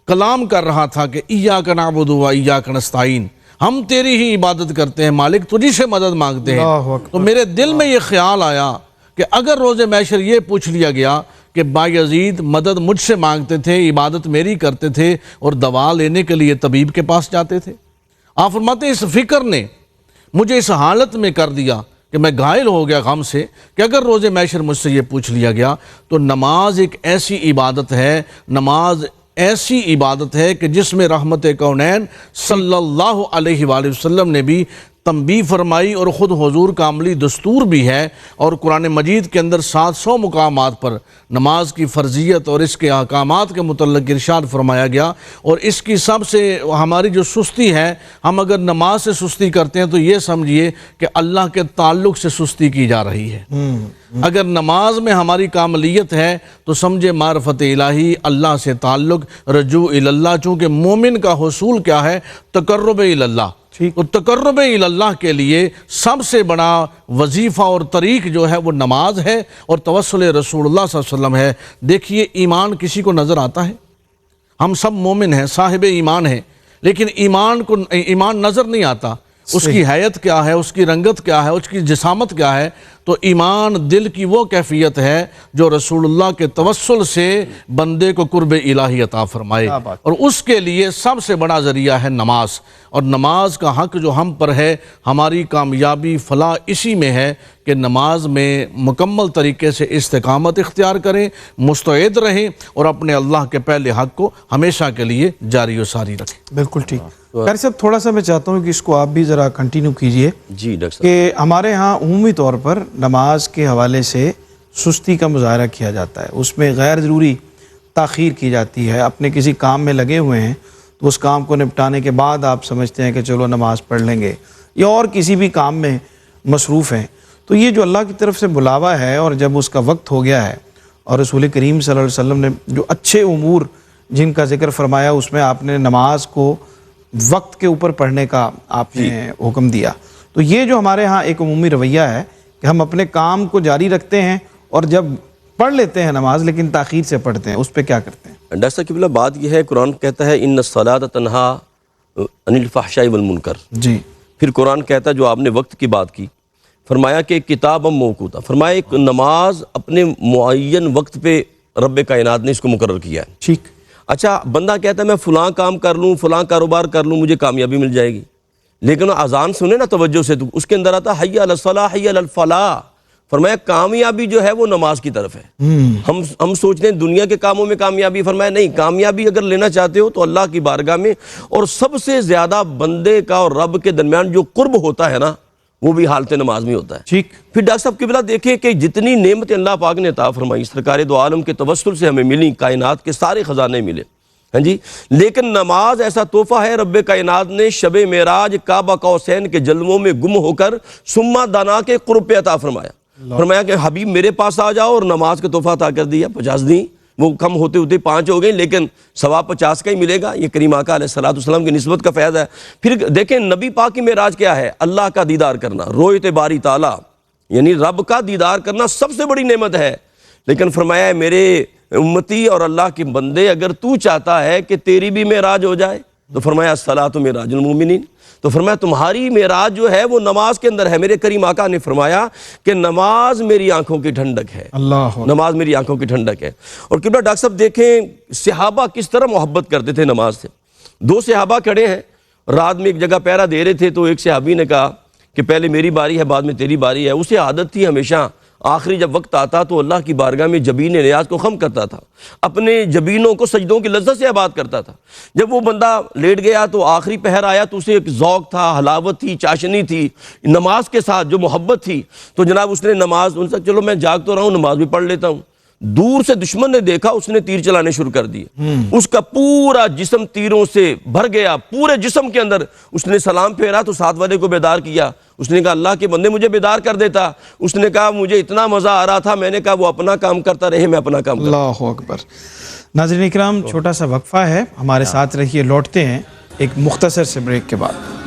D: کلام کر رہا تھا کہ ایاک نعبد و ایاک نستعین، ہم تیری ہی عبادت کرتے ہیں مالک، تجھی سے مدد مانگتے ہیں، تو میرے دل میں یہ خیال آیا کہ اگر روز محشر یہ پوچھ لیا گیا کہ بایزید مدد مجھ سے مانگتے تھے، عبادت میری کرتے تھے اور دوا لینے کے لیے طبیب کے پاس جاتے تھے، آپ فرماتے ہیں اس فکر نے مجھے اس حالت میں کر دیا کہ میں گھائل ہو گیا غم سے کہ اگر روز محشر مجھ سے یہ پوچھ لیا گیا تو نماز ایک ایسی عبادت ہے، نماز ایسی عبادت ہے کہ جس میں رحمت کونین صلی اللہ علیہ وآلہ وسلم نے بھی تنبیہ فرمائی اور خود حضور کا عملی دستور بھی ہے، اور قرآن مجید کے اندر 700 مقامات پر نماز کی فرضیت اور اس کے احکامات کے متعلق ارشاد فرمایا گیا۔ اور اس کی سب سے ہماری جو سستی ہے، ہم اگر نماز سے سستی کرتے ہیں تو یہ سمجھیے کہ اللہ کے تعلق سے سستی کی جا رہی ہے۔ اگر نماز میں ہماری کاملیت ہے تو سمجھے معرفت الہی، اللہ سے تعلق، رجوع اللہ، چونکہ مومن کا حصول کیا ہے؟ تقرب اللہ۔ تو تقرب اللہ کے لیے سب سے بڑا وظیفہ اور طریق جو ہے وہ نماز ہے اور توسل رسول اللہ صلی اللہ علیہ وسلم ہے۔ دیکھیے ایمان کسی کو نظر آتا ہے؟ ہم سب مومن ہیں، صاحب ایمان ہیں، لیکن ایمان نظر نہیں آتا۔ اس کی حیت کیا ہے، اس کی رنگت کیا ہے، اس کی جسامت کیا ہے؟ تو ایمان دل کی وہ کیفیت ہے جو رسول اللہ کے توسل سے بندے کو قرب الہی عطا فرمائے، اور اس کے لیے سب سے بڑا ذریعہ ہے نماز۔ اور نماز کا حق جو ہم پر ہے، ہماری کامیابی فلاح اسی میں ہے کہ نماز میں مکمل طریقے سے استقامت اختیار کریں، مستعد رہیں اور اپنے اللہ کے پہلے حق کو ہمیشہ کے لیے جاری و ساری رکھیں۔
C: بالکل ٹھیک۔ قاری صاحب تھوڑا سا میں چاہتا ہوں کہ اس کو آپ بھی ذرا کنٹینیو کیجئے
F: جی ڈاکٹر صاحب۔
C: کہ ہمارے ہاں عمومی طور پر نماز کے حوالے سے سستی کا مظاہرہ کیا جاتا ہے، اس میں غیر ضروری تاخیر کی جاتی ہے۔ اپنے کسی کام میں لگے ہوئے ہیں تو اس کام کو نپٹانے کے بعد آپ سمجھتے ہیں کہ چلو نماز پڑھ لیں گے، یا اور کسی بھی کام میں مصروف ہیں۔ تو یہ جو اللہ کی طرف سے بلاوا ہے، اور جب اس کا وقت ہو گیا ہے اور رسول کریم صلی اللہ علیہ وسلم نے جو اچھے امور جن کا ذکر فرمایا، اس میں آپ نے نماز کو وقت کے اوپر پڑھنے کا آپ نے حکم دیا۔ تو یہ جو ہمارے ہاں ایک عمومی رویہ ہے کہ ہم اپنے کام کو جاری رکھتے ہیں اور جب پڑھ لیتے ہیں نماز لیکن تاخیر سے پڑھتے ہیں، اس پہ کیا کرتے ہیں؟
F: ڈاکٹر صاحب قبلہ بات یہ ہے، قرآن کہتا ہے ان الصلاۃ تنہا عن الفحشاء والمنکر۔
C: جی۔
F: پھر قرآن کہتا ہے، جو آپ نے وقت کی بات کی، فرمایا کہ کتاب موقوتا، فرمایا ایک نماز اپنے معین وقت پہ رب کائنات نے اس کو مقرر کیا ہے۔
C: ٹھیک۔
F: اچھا بندہ کہتا ہے میں فلاں کام کر لوں، فلاں کاروبار کر لوں، مجھے کامیابی مل جائے گی، لیکن اذان سنے نا توجہ سے تو اس کے اندر آتا حی علی الصلاۃ حی علی الفلاح۔ فرمایا کامیابی جو ہے وہ نماز کی طرف ہے۔ ہم سوچتے ہیں دنیا کے کاموں میں کامیابی، فرمایا نہیں، کامیابی اگر لینا چاہتے ہو تو اللہ کی بارگاہ میں، اور سب سے زیادہ بندے کا اور رب کے درمیان جو قرب ہوتا ہے نا، وہ بھی حالت نماز میں ہوتا ہے۔
C: ٹھیک۔
F: پھر ڈاکٹر صاحب قبلہ دیکھیں کہ جتنی نعمتیں اللہ پاک نے عطا فرمائی، سرکار دو عالم کے توسل سے ہمیں ملی، کائنات کے سارے خزانے ملے، ہاں جی، لیکن نماز ایسا تحفہ ہے رب کائنات نے شب معراج کعبہ قوسین کے جلووں میں گم ہو کر ثم دنا کے قرب پہ عطا فرمایا۔ فرمایا کہ حبیب میرے پاس آ جاؤ، اور نماز کا تحفہ عطا کر دیا۔ 50 دیں، وہ کم ہوتے ہوتے 5 ہو گئے، لیکن ثواب 50 کا ہی ملے گا۔ یہ کریم آقا علیہ الصلوۃ والسلام کی نسبت کا فیض ہے۔ پھر دیکھیں نبی پاک کی معراج کیا ہے؟ اللہ کا دیدار کرنا، رویت باری تعالیٰ، یعنی رب کا دیدار کرنا سب سے بڑی نعمت ہے۔ لیکن فرمایا ہے میرے امتی اور اللہ کے بندے، اگر تو چاہتا ہے کہ تیری بھی معراج ہو جائے تو فرمایا الصلاۃ معراج المومنین، تو فرمایا تمہاری معراج جو ہے وہ نماز کے اندر ہے۔ میرے کریم آقا نے فرمایا کہ نماز میری آنکھوں کی ٹھنڈک ہے، نماز میری آنکھوں کی ٹھنڈک ہے۔ اور قبلہ ڈاکٹر صاحب دیکھیں صحابہ کس طرح محبت کرتے تھے نماز سے۔ 2 صحابہ کھڑے ہیں، رات میں ایک جگہ پہرا دے رہے تھے، تو ایک صحابی نے کہا کہ پہلے میری باری ہے بعد میں تیری باری ہے۔ اسے عادت تھی ہمیشہ آخری جب وقت آتا تو اللہ کی بارگاہ میں جبین نیاز کو خم کرتا تھا، اپنے جبینوں کو سجدوں کی لذت سے آباد کرتا تھا۔ جب وہ بندہ لیٹ گیا تو آخری پہر آیا تو اسے ایک ذوق تھا، حلاوت تھی، چاشنی تھی نماز کے ساتھ، جو محبت تھی، تو جناب اس نے نماز، ان سے چلو میں جاگ تو رہا ہوں نماز بھی پڑھ لیتا ہوں۔ دور سے دشمن نے دیکھا، اس نے تیر چلانے شروع کر دیے، اس کا پورا جسم تیروں سے بھر گیا، پورے جسم کے اندر۔ اس نے سلام پھیرا تو ساتھ والے کو بیدار کیا، اس نے کہا اللہ کے بندے مجھے بیدار کر دیتا۔ اس نے کہا مجھے اتنا مزہ آ رہا تھا، میں نے کہا وہ اپنا کام کرتا رہے، میں اپنا کام کرتا۔
C: اللہ اکبر۔ ناظرین اکرام، چھوٹا سا وقفہ ہے، ہمارے ساتھ رہیے، لوٹتے ہیں ایک مختصر سے بریک کے بعد۔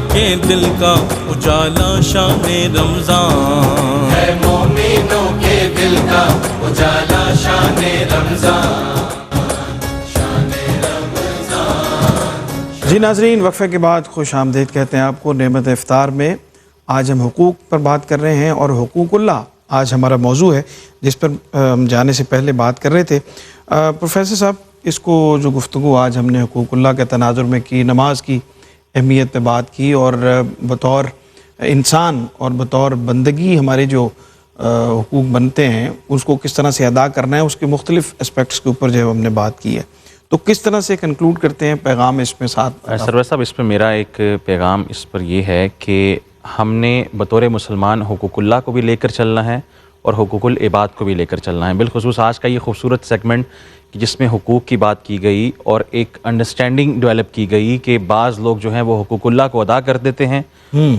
E: کے دل کا اجالا شان رمضان
B: ہے، مومنوں کے دل کا اجالا شان رمضان۔
C: جی ناظرین، وقفے کے بعد خوش آمدید کہتے ہیں آپ کو نعمت افطار میں۔ آج ہم حقوق پر بات کر رہے ہیں، اور حقوق اللہ آج ہمارا موضوع ہے، جس پر ہم جانے سے پہلے بات کر رہے تھے۔ پروفیسر صاحب، اس کو جو گفتگو آج ہم نے حقوق اللہ کے تناظر میں کی، نماز کی اہمیت پہ بات کی، اور بطور انسان اور بطور بندگی ہمارے جو حقوق بنتے ہیں اس کو کس طرح سے ادا کرنا ہے، اس کے مختلف اسپیکٹس کے اوپر جو ہے ہم نے بات کی ہے. تو کس طرح سے کنکلوڈ کرتے ہیں پیغام اس میں ساتھ؟
G: سرور صاحب، اس پہ میرا ایک پیغام اس پر یہ ہے کہ ہم نے بطور مسلمان حقوق اللہ کو بھی لے کر چلنا ہے اور حقوق العباد کو بھی لے کر چلنا ہے. بالخصوص آج کا یہ خوبصورت سیگمنٹ جس میں حقوق کی بات کی گئی اور ایک انڈرسٹینڈنگ ڈیولپ کی گئی کہ بعض لوگ جو ہیں وہ حقوق اللہ کو ادا کر دیتے ہیں،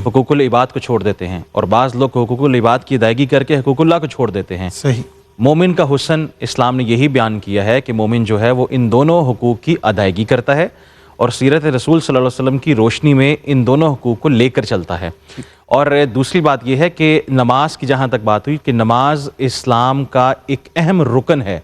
G: حقوق العباد کو چھوڑ دیتے ہیں، اور بعض لوگ حقوق العباد کی ادائیگی کر کے حقوق اللہ کو چھوڑ دیتے ہیں.
C: صحیح.
G: مومن کا حسن اسلام نے یہی بیان کیا ہے کہ مومن جو ہے وہ ان دونوں حقوق کی ادائیگی کرتا ہے اور سیرت رسول صلی اللہ علیہ وسلم کی روشنی میں ان دونوں حقوق کو لے کر چلتا ہے. اور دوسری بات یہ ہے کہ نماز کی جہاں تک بات ہوئی کہ نماز اسلام کا ایک اہم رکن ہے.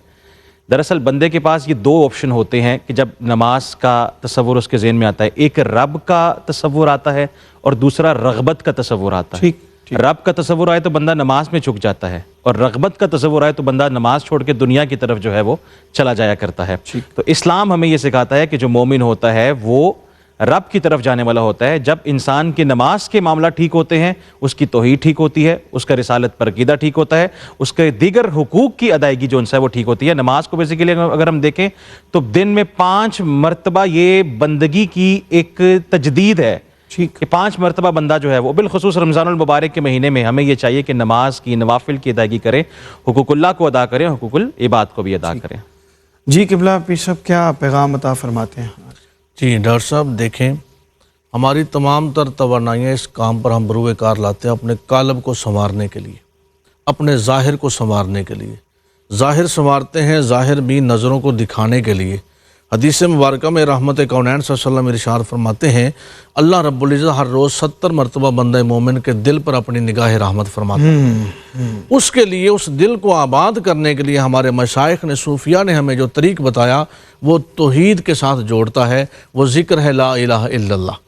G: دراصل بندے کے پاس یہ دو آپشن ہوتے ہیں کہ جب نماز کا تصور اس کے ذہن میں آتا ہے، ایک رب کا تصور آتا ہے اور دوسرا رغبت کا تصور آتا ہے. رب کا تصور آئے تو بندہ نماز میں جھک جاتا ہے، اور رغبت کا تصور آئے تو بندہ نماز چھوڑ کے دنیا کی طرف جو ہے وہ چلا جایا کرتا ہے. تو اسلام ہمیں یہ سکھاتا ہے کہ جو مومن ہوتا ہے وہ رب کی طرف جانے والا ہوتا ہے. جب انسان کے نماز کے معاملہ ٹھیک ہوتے ہیں، اس کی توحید ٹھیک ہوتی ہے، اس کا رسالت پر عقیدہ ٹھیک ہوتا ہے، اس کے دیگر حقوق کی ادائیگی جو ان سے وہ ٹھیک ہوتی ہے. نماز کو بیسیکلی اگر ہم دیکھیں تو دن میں 5 مرتبہ یہ بندگی کی ایک تجدید ہے کہ 5 مرتبہ بندہ جو ہے وہ بالخصوص رمضان المبارک کے مہینے میں ہمیں یہ چاہیے کہ نماز کی نوافل کی ادائیگی کریں، حقوق اللہ کو ادا کریں، حقوق العباد کو بھی ادا کریں.
C: جی قبلہ پیر صاحب کیا پیغام عطا فرماتے ہیں؟
D: جی ڈاکٹر صاحب دیکھیں، ہماری تمام تر توانائیاں اس کام پر ہم بروئے کار لاتے ہیں اپنے قالب کو سنوارنے کے لیے، اپنے ظاہر کو سنوارنے کے لیے. ظاہر سنوارتے ہیں، ظاہر بھی نظروں کو دکھانے کے لیے. حدیث مبارکہ میں رحمت کونین صلی اللہ علیہ وسلم ارشاد فرماتے ہیں اللہ رب العزت ہر روز 70 مرتبہ بندہ مومن کے دل پر اپنی نگاہ رحمت فرماتے ہیں. اس کے لیے، اس دل کو آباد کرنے کے لیے ہمارے مشائخ نے، صوفیاء نے ہمیں جو طریق بتایا وہ توحید کے ساتھ جوڑتا ہے. وہ ذکر ہے لا الہ الا اللہ.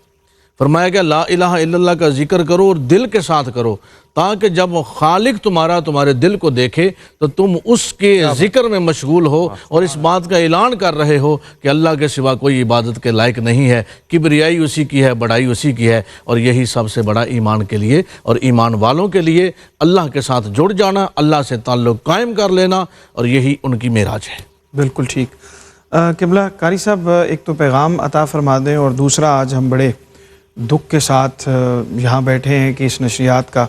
D: فرمایا کہ لا الہ الا اللہ کا ذکر کرو اور دل کے ساتھ کرو، تاکہ جب خالق تمہارے دل کو دیکھے تو تم اس کے ذکر میں مشغول ہو اور اس بات کا اعلان کر رہے ہو کہ اللہ کے سوا کوئی عبادت کے لائق نہیں ہے، کبریائی اسی کی ہے، بڑائی اسی کی ہے. اور یہی سب سے بڑا ایمان کے لیے اور ایمان والوں کے لیے اللہ کے ساتھ جڑ جانا، اللہ سے تعلق قائم کر لینا، اور یہی ان کی معراج ہے.
C: بالکل ٹھیک. قبلہ قاری صاحب ایک تو پیغام عطا فرما دیں، اور دوسرا آج ہم بڑے دکھ کے ساتھ یہاں بیٹھے ہیں کہ اس نشریات کا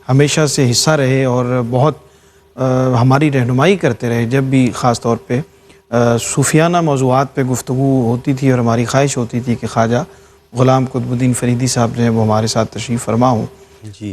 C: ہمیشہ سے حصہ رہے اور بہت ہماری رہنمائی کرتے رہے. جب بھی خاص طور پہ صوفیانہ موضوعات پہ گفتگو ہوتی تھی اور ہماری خواہش ہوتی تھی کہ خواجہ غلام قطب الدین فریدی صاحب جو ہیں وہ ہمارے ساتھ تشریف فرما ہوں،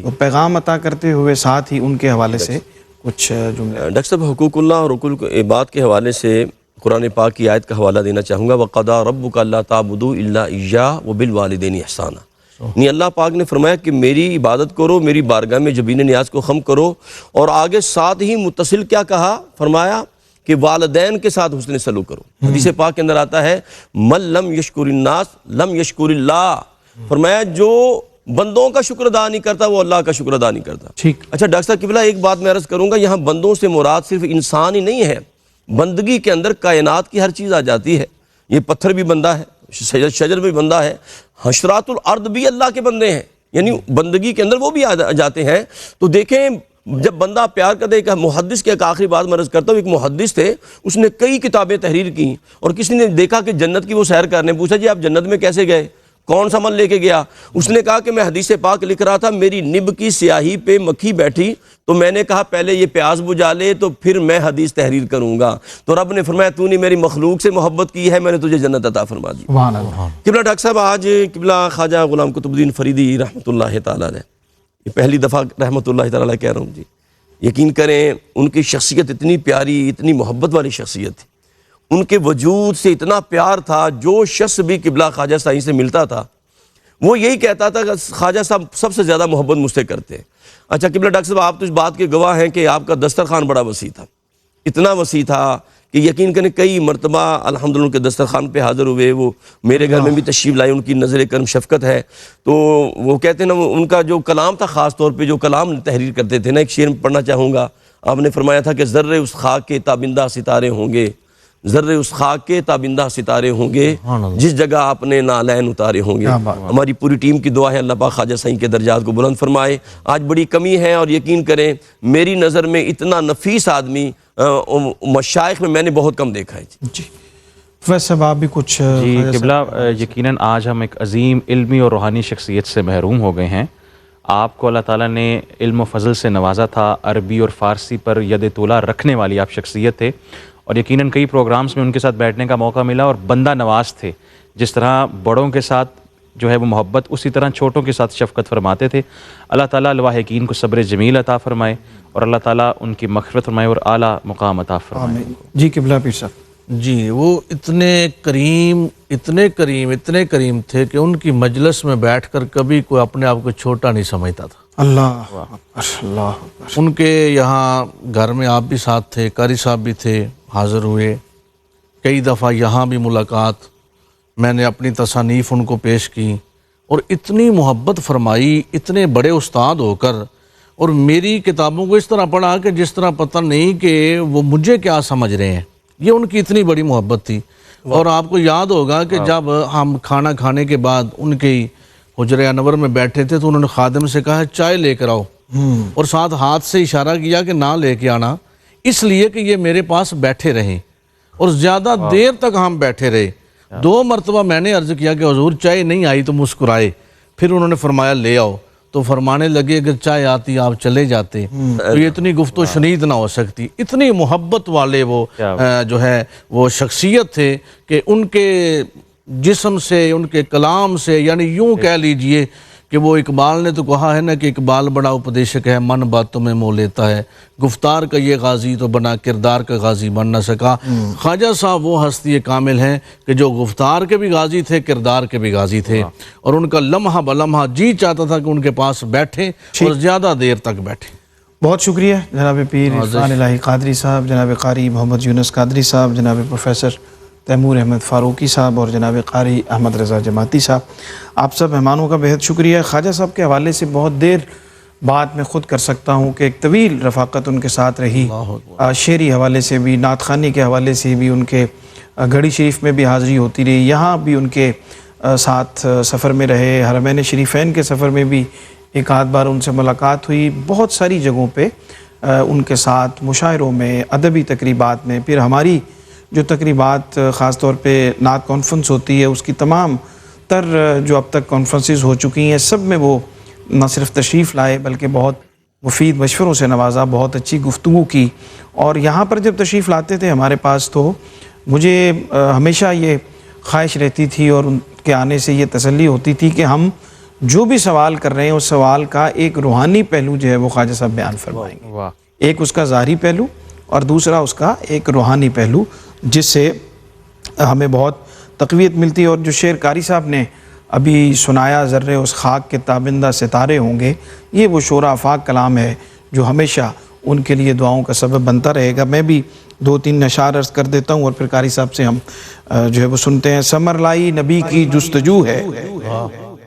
C: تو پیغام عطا کرتے ہوئے ساتھ ہی ان کے حوالے سے کچھ جملے.
F: ڈاکٹر صاحب، حقوق اللہ اور حقوق العباد کے حوالے سے قرآن پاک کی آیت کا حوالہ دینا چاہوں گا. وَقَضَىٰ رَبُّكَ أَلَّا تَعْبُدُوا إِلَّا إِيَّاهُ وَبِالْوَالِدَيْنِ إِحْسَانًا. یعنی اللہ پاک نے فرمایا کہ میری عبادت کرو، میری بارگاہ میں جبین نیاز کو خم کرو، اور آگے ساتھ ہی متصل کیا کہا؟ فرمایا کہ والدین کے ساتھ حسن سلوک کرو. حدیث پاک کے اندر آتا ہے من لم یشکر الناس لم یشکر اللہ. فرمایا جو بندوں کا شکر ادا نہیں کرتا وہ اللہ کا شکر ادا نہیں کرتا.
C: ٹھیک.
F: اچھا ڈاکٹر صاحب قبلہ ایک بات میں عرض کروں گا، یہاں بندوں سے مراد صرف انسان ہی نہیں ہے، بندگی کے اندر کائنات کی ہر چیز آ جاتی ہے. یہ پتھر بھی بندہ ہے، شجر بھی بندہ ہے، حشرات الارض بھی اللہ کے بندے ہیں، یعنی بندگی کے اندر وہ بھی آ جاتے ہیں. تو دیکھیں جب بندہ پیار کرتا ہے، ایک محدث کے ایک آخری بات میں عرض کرتا ہوں، ایک محدث تھے، اس نے کئی کتابیں تحریر کی، اور کسی نے دیکھا کہ جنت کی وہ سیر کرنے، پوچھا جی آپ جنت میں کیسے گئے، کون سا عمل لے کے گیا؟ اس نے کہا کہ میں حدیث پاک لکھ رہا تھا، میری نب کی سیاہی پہ مکھی بیٹھی، تو میں نے کہا پہلے یہ پیاز بجھا لے تو پھر میں حدیث تحریر کروں گا. تو رب نے فرمایا تو نے میری مخلوق سے محبت کی ہے، میں نے تجھے جنت عطا فرما دی.
C: سبحان اللہ.
F: قبلہ ڈاکٹر صاحب آج قبلہ خواجہ غلام قطب الدین فریدی رحمۃ اللہ تعالیٰ علیہ، یہ پہلی دفعہ رحمۃ اللہ تعالیٰ علیہ کہہ رہا ہوں جی، یقین کریں ان کی شخصیت اتنی پیاری، اتنی محبت والی شخصیت تھی، ان کے وجود سے اتنا پیار تھا. جو شخص بھی قبلہ خواجہ سائیں سے ملتا تھا وہ یہی کہتا تھا کہ خواجہ صاحب سب سے زیادہ محبت مجھ سے کرتے ہیں. اچھا قبلہ ڈاکٹر صاحب آپ تو اس بات کے گواہ ہیں کہ آپ کا دسترخوان بڑا وسیع تھا، اتنا وسیع تھا کہ یقین کریں کئی مرتبہ الحمدللہ کے دسترخوان پہ حاضر ہوئے. وہ میرے گھر میں بھی تشریف لائے، ان کی نظر کرم شفقت ہے. تو وہ کہتے ہیں نا، ان کا جو کلام تھا، خاص طور پہ جو کلام تحریر کرتے تھے نا، ایک شعر پڑھنا چاہوں گا. آپ نے فرمایا تھا کہ ذرے اس خاک کے تابندہ ستارے ہوں گے، ذرے اس خاک کے تابندہ ستارے ہوں گے جس جگہ آپ نے نالین اتارے ہوں گے. ہماری پوری ٹیم کی دعا ہے اللہ پاک خواجہ سائیں کے درجات کو بلند فرمائے. آج بڑی کمی ہے اور یقین کریں میری نظر میں اتنا نفیس آدمی مشائخ میں میں نے بہت کم دیکھا ہے.
C: جی ویسے آپ بھی کچھ
G: جی قبلہ یقیناً آج ہم ایک عظیم علمی اور روحانی شخصیت سے محروم ہو گئے ہیں. آپ کو اللہ تعالیٰ نے علم و فضل سے نوازا تھا. عربی اور فارسی پر ید طولہ رکھنے والی آپ شخصیت تھے اور یقیناً کئی پروگرامز میں ان کے ساتھ بیٹھنے کا موقع ملا اور بندہ نواز تھے. جس طرح بڑوں کے ساتھ جو ہے وہ محبت اسی طرح چھوٹوں کے ساتھ شفقت فرماتے تھے. اللہ تعالیٰ لواحقین کو صبر جمیل عطا فرمائے اور اللہ تعالیٰ ان کی مغفرت فرمائے اور اعلیٰ مقام عطا فرمائے.
C: جی قبلہ پیر صاحب.
D: جی وہ اتنے کریم تھے کہ ان کی مجلس میں بیٹھ کر کبھی کوئی اپنے آپ کو چھوٹا نہیں سمجھتا تھا.
C: اللہ اللہ.
D: ان کے یہاں گھر میں آپ بھی ساتھ تھے, قاری صاحب بھی تھے, حاضر ہوئے. کئی دفعہ یہاں بھی ملاقات, میں نے اپنی تصانیف ان کو پیش کی اور اتنی محبت فرمائی اتنے بڑے استاد ہو کر, اور میری کتابوں کو اس طرح پڑھا کہ جس طرح پتہ نہیں کہ وہ مجھے کیا سمجھ رہے ہیں. یہ ان کی اتنی بڑی محبت تھی. اور آپ کو یاد ہوگا کہ جب ہم کھانا کھانے کے بعد ان کی حجرہ انور میں بیٹھے تھے تو انہوں نے خادم سے کہا چائے لے کر آؤ, اور ساتھ ہاتھ سے اشارہ کیا کہ نہ لے کے آنا, اس لیے کہ یہ میرے پاس بیٹھے رہیں. اور زیادہ دیر تک ہم بیٹھے رہے. 2 مرتبہ میں نے عرض کیا کہ حضور چائے نہیں آئی تو مسکرائے. پھر انہوں نے فرمایا لے آؤ, تو فرمانے لگے اگر چائے آتی آپ چلے جاتے تو یہ اتنی گفت و شنید نہ ہو سکتی. اتنی محبت والے وہ جو ہے وہ شخصیت تھے کہ ان کے جسم سے, ان کے کلام سے, یعنی یوں کہہ لیجئے کہ وہ اقبال نے تو کہا ہے نا کہ اقبال بڑا اپدیشک ہے, من باتوں میں مو لیتا ہے. گفتار کا یہ غازی تو بنا کردار کا غازی بن نہ سکا. خواجہ صاحب وہ ہستی کامل ہیں کہ جو گفتار کے بھی غازی تھے, کردار کے بھی غازی تھے, اور ان کا لمحہ بلمحہ جی چاہتا تھا کہ ان کے پاس بیٹھیں اور زیادہ دیر تک بیٹھیں.
C: بہت شکریہ جناب پیر عرفان الہی قادری صاحب, جناب قاری محمد یونس قادری صاحب, جناب پروفیسر تیمور احمد فاروقی صاحب اور جناب قاری احمد رضا جماعتی صاحب. آپ سب مہمانوں کا بہت شکریہ. خواجہ صاحب کے حوالے سے بہت دیر بات میں خود کر سکتا ہوں کہ ایک طویل رفاقت ان کے ساتھ رہی. شعری حوالے سے بھی, نعت خوانی کے حوالے سے بھی, ان کے گھڑی شریف میں بھی حاضری ہوتی رہی, یہاں بھی ان کے ساتھ سفر میں رہے, حرمین شریفین کے سفر میں بھی ایک آدھ بار ان سے ملاقات ہوئی. بہت ساری جگہوں پہ ان کے ساتھ مشاعروں میں, ادبی تقریبات میں, پھر ہماری جو تقریبات خاص طور پہ نعت کانفرنس ہوتی ہے اس کی تمام تر جو اب تک کانفرنسز ہو چکی ہیں سب میں وہ نہ صرف تشریف لائے بلکہ بہت مفید مشوروں سے نوازا, بہت اچھی گفتگو کی. اور یہاں پر جب تشریف لاتے تھے ہمارے پاس تو مجھے ہمیشہ یہ خواہش رہتی تھی اور ان کے آنے سے یہ تسلی ہوتی تھی کہ ہم جو بھی سوال کر رہے ہیں اس سوال کا ایک روحانی پہلو جو ہے وہ خواجہ صاحب بیان فرمائیں گے. ایک اس کا ظاہری پہلو اور دوسرا اس کا ایک روحانی پہلو, جس سے ہمیں بہت تقویت ملتی ہے. اور جو شعر قاری صاحب نے ابھی سنایا, ذرے اس خاک کے تابندہ ستارے ہوں گے, یہ وہ شعر آفاق کلام ہے جو ہمیشہ ان کے لیے دعاؤں کا سبب بنتا رہے گا. میں بھی 2-3 اشعار عرض کر دیتا ہوں اور پھر قاری صاحب سے ہم جو ہے وہ سنتے ہیں. سمر لائی نبی کی جستجو ہے,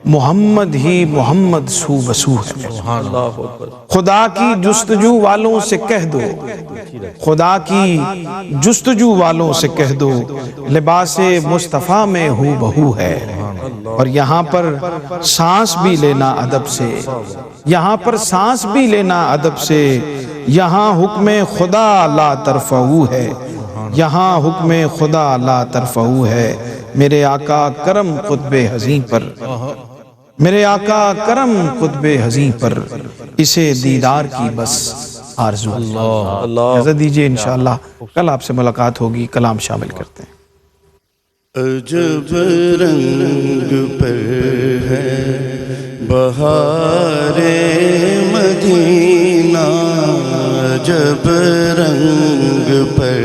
C: محمد ہی محمد سو بسو ہے. خدا کی جستجو والوں سے کہہ دو, خدا کی جستجو والوں سے کہہ دو, لباس مصطفیٰ میں ہو بہو ہے. اور یہاں پر سانس بھی لینا ادب سے, یہاں پر سانس بھی لینا ادب سے, یہاں حکم خدا لا ترفعو ہے, یہاں حکم خدا لا ترفعو ہے. میرے آقا کرم قطب حزین پر, میرے آقا کرم قطب حزین پر, اسے دیدار کی بس آرزو. اجازت دیجئے انشاءاللہ کل آپ سے ملاقات ہوگی. کلام شامل کرتے ہیں.
A: عجب رنگ پر ہے بہار مدینہ, عجب رنگ پر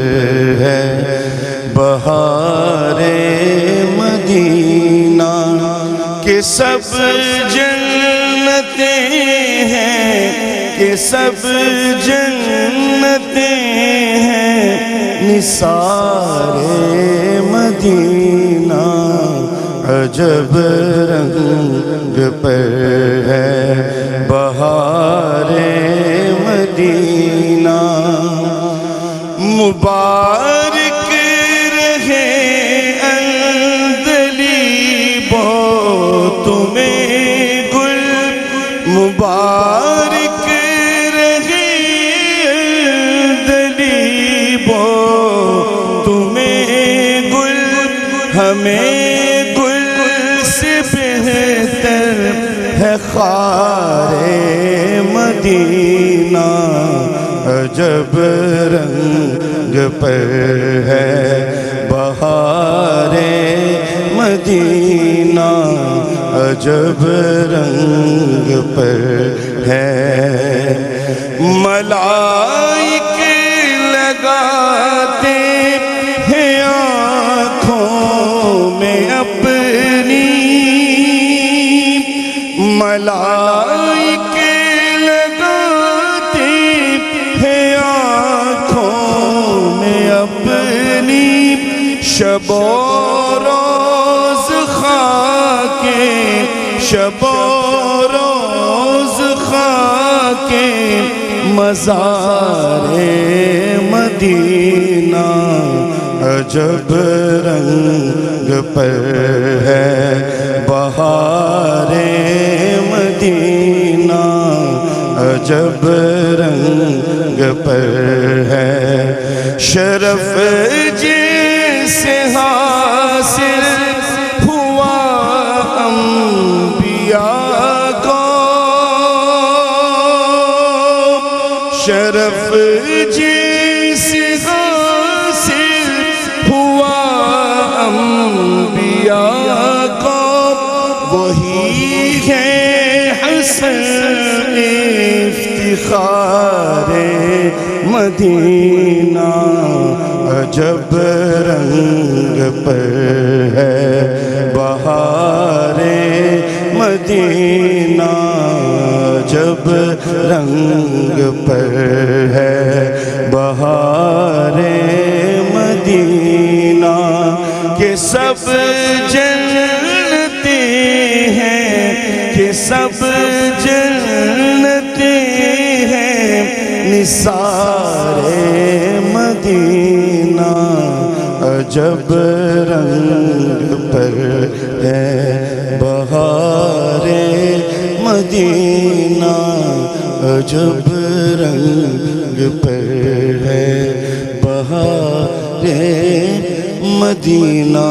A: ہے بہار مدینہ, کہ سب جنتیں ہیں, کہ سب جنتیں ہیں, نثار مدینہ. عجب رنگ پر ہے بہار مدینہ, مبارک ہمیں گل سے بہتر ہے خار مدینہ، عجب رنگ پر ہے بہار مدینہ، عجب رنگ پر ہے۔ ملائک لگاتے ہیں آنکھوں میں اپنی، ملائک لگاتے ہیں آنکھوں میں اپنی، شب و روز خاکے، شب و روز خاکے مزار مدینہ، عجب رنگ پر ہے بہار مدینہ، عجب رنگ پر ہے۔ شرف جیسے حاصل ہوا انبیاء کو، شرف جیسے حاصل ہوا انبیاء کو، وہی ہے حسن افتخار مدینہ، عجب رنگ پر ہے بہار مدینہ، عجب رنگ پر ہے بہار مدینہ، کہ سب جنتے ہیں، کہ سب جنتے ہیں، نثار مدینہ، عجب رنگ پر ہے بہار مدینہ، عجب رنگ پر ہے بہار مدینہ۔